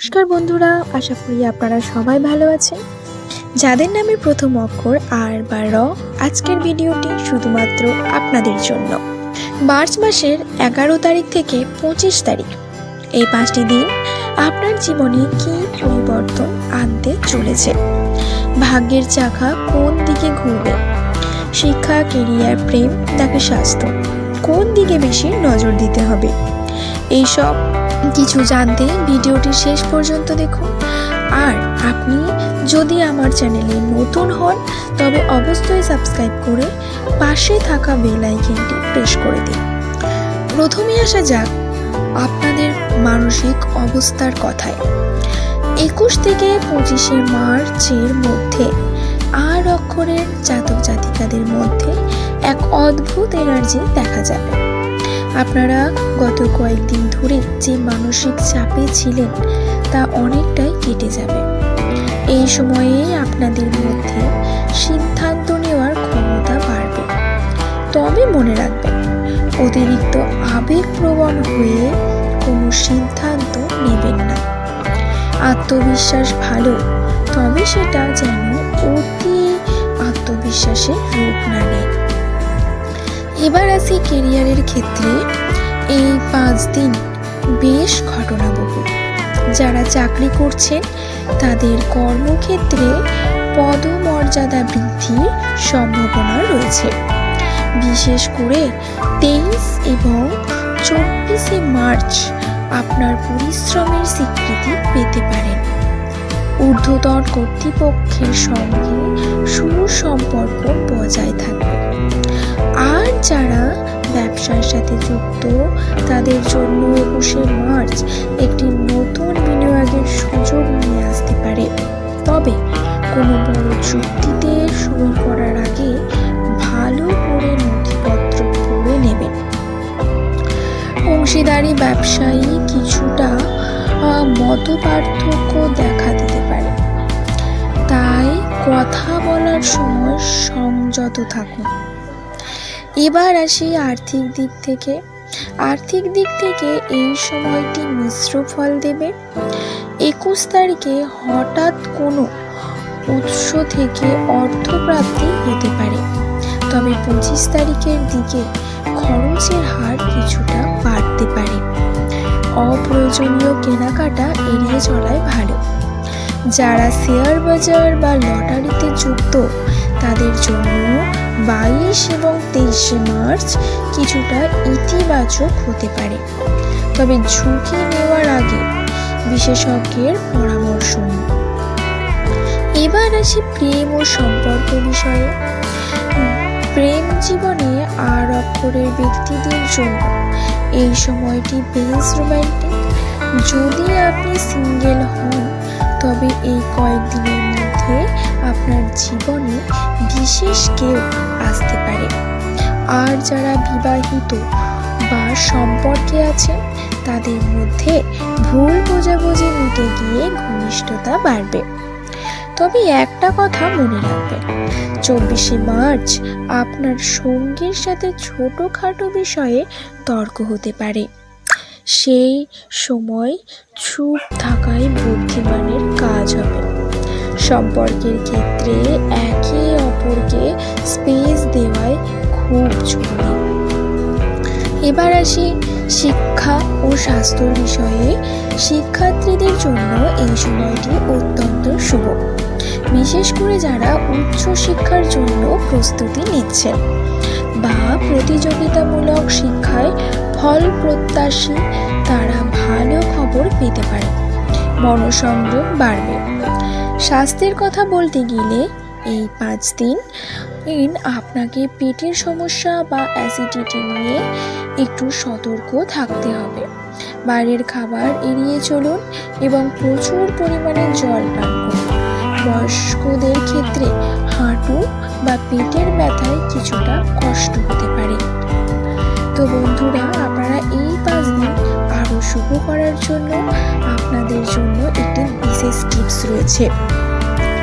নমস্কার বন্ধুরা, আশা করি আপনারা সবাই ভালো আছেন। যাদের নামে প্রথম অক্ষর আর বা র, আজকের ভিডিওটি শুধুমাত্র আপনাদের জন্য। মার্চ মাসের 11 তারিখ থেকে 25 তারিখ, এই 5টি দিন আপনার জীবনে কী পরিবর্তন আনতে চলেছে। ভাগ্যের চাকা কোন দিকে ঘুরবে? শিক্ষা, কেরিয়ার, প্রেম নাকি স্বাস্থ্য? কোন দিকে বেশি নজর দিতে হবে? এইসব কিছু জানতে ভিডিওটি শেষ পর্যন্ত দেখুন। আর আপনি যদি আমার চ্যানেলে নতুন হন তবে অবশ্যই সাবস্ক্রাইব করে পাশে থাকা বেল আইকনটি প্রেস করে দিন। প্রথমে আসা যাক আপনাদের মানসিক অবস্থার কথায়। 21 থেকে 25 মার্চের মধ্যে আর অক্ষরের জাতক জাতিকাদের মধ্যে এক অদ্ভুত এনার্জি দেখা যাবে। আপনারা গত কয়েকদিন ধরে যে মানসিক চাপে ছিলেন তা অনেকটাই কেটে যাবে। এই সময়ে আপনাদের মধ্যে সিদ্ধান্ত নেওয়ার ক্ষমতা বাড়বে। তবে মনে রাখবেন, অতিরিক্ত আবেগপ্রবণ হয়ে কোনো সিদ্ধান্ত নেবেন না। আত্মবিশ্বাস ভালো, তবে সেটা যেন অতি আত্মবিশ্বাসের রূপ না নেয়। এবার আসি কেরিয়ারের ক্ষেত্রে। এই 5 দিন বেশ ঘটনাবহুল। যারা চাকরি করছেন তাদের কর্মক্ষেত্রে পদমর্যাদা বৃদ্ধির সম্ভাবনা রয়েছে। বিশেষ করে 23 এবং 24 মার্চ আপনার পরিশ্রমের স্বীকৃতি পেতে পারেন। ঊর্ধ্বতন কর্তৃপক্ষের সঙ্গে সুসম্পর্ক বজায় থাকবে। আর যারা ব্যবসার সাথে যুক্ত তাদের জন্য 21 মার্চ একটি নতুন বিনিয়োগের সুযোগ নিয়ে আসতে পারে। তবে কোনো বড় চুক্তিতে সই করার আগে ভালো করে নথিপত্র পড়ে নেবেন। অংশীদারি ব্যবসায়ী কিছুটা মতপার্থক্য দেখা দিতে পারে, তাই কথা বলার সময় সংযত থাকুন। এবার আসি আর্থিক দিক থেকে। আর্থিক দিক থেকে এই সময়টি মিশ্র ফল দেবে। 21 তারিখে হঠাৎ কোনো উৎস থেকে অর্থপ্রাপ্তি হতে পারে, তবে 25 তারিখের দিকে খরচের হার কিছুটা বাড়তে পারে। অপ্রয়োজনীয় কেনাকাটা এড়িয়ে চলাই ভালো। যারা শেয়ার বাজার বা লটারিতে যুক্ত তাদের জন্য 22 এবং 23 মার্চ কিছুটা ইতিবাচক হতে পারে, তবে ঝুঁকি নেওয়ার আগে বিশেষজ্ঞের পরামর্শ নিন। এবার আসি প্রেম ও সম্পর্ক বিষয়ে। প্রেম জীবনে আর অক্ষরের ব্যক্তিদের জন্য এই সময়টি বেশ রোমান্টিক। যদি আপনি সিঙ্গেল হন তবে এই কয়েকদিনের মধ্যে আপনার জীবনে বিশেষ কেউ আসতে পারে। আর যারা বিবাহিত বা সম্পর্কে আছেন তাদের মধ্যে ভুল বোঝাবুঝি মিটে গিয়ে ঘনিষ্ঠতা বাড়বে। তবে একটা কথা মনে রাখবেন, 24 মার্চ আপনার সঙ্গীর সাথে ছোটখাটো বিষয়ে তর্ক হতে পারে। সেই সময় চুপ থাকাই বুদ্ধিমানের কাজ হবে। সম্পর্কের ক্ষেত্রে একে অপরকে স্পেস দেওয়াই খুব জরুরি। এবার আসি শিক্ষা ও স্বাস্থ্য বিষয়ে। শিক্ষার্থীদের জন্য এই সময়টি অত্যন্ত শুভ, বিশেষ করে যারা উচ্চ শিক্ষার জন্য প্রস্তুতি নিচ্ছেন বা প্রতিযোগিতামূলক শিক্ষায় ফল প্রত্যাশী, তারা ভালো খবর পেতে পারে। মনোসংযোগ বাড়বে। স্বাস্থ্যের কথা বলতে গেলে এই 5 দিন আপনাকে পেটের সমস্যা বা অ্যাসিডিটি নিয়ে একটু সতর্ক থাকতে হবে। বাইরের খাবার এড়িয়ে চলুন এবং প্রচুর পরিমাণে জল পান করুন। বয়স্কদের ক্ষেত্রে হাঁটু বা পেটের ব্যথায় কিছুটা কষ্ট হতে পারে। তো বন্ধুরা, আপনারা এই 5 দিন আরও শুভ করার জন্য আপনাদের জন্য একটি বিশেষ টিপস রয়েছে।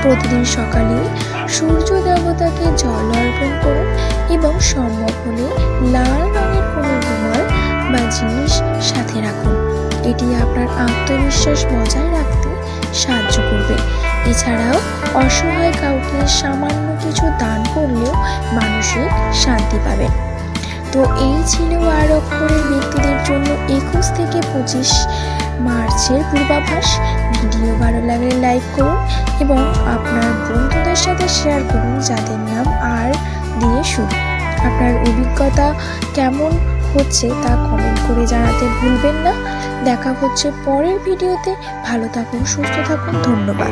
প্রতিদিন সকালে সূর্য দেবতাকে জল অর্পণ করুন এবং সম্ভব হলে লাল রঙের কোনো রুমাল বা জিনিস সাথে রাখুন। এটি আপনার আত্মবিশ্বাস বজায় রাখতে সাহায্য করবে। এছাড়াও অসহায় কাউকে সামান্য কিছু দান করলেও মানসিক শান্তি পাবেন। তো এই ছিল 8 অক্ষরের ব্যক্তিদের জন্য 21 থেকে 25 মার্চের পূর্বাভাস। ভিডিও ভালো লাগলে লাইক করুন এবং আপনার বন্ধুদের সাথে শেয়ার করুন যাদের নাম আর দিয়ে শুরু। আপনার অভিজ্ঞতা কেমন হচ্ছে তা কমেন্ট করে জানাতে ভুলবেন না। দেখা হচ্ছে পরের ভিডিওতে। ভালো থাকুন, সুস্থ থাকুন, ধন্যবাদ।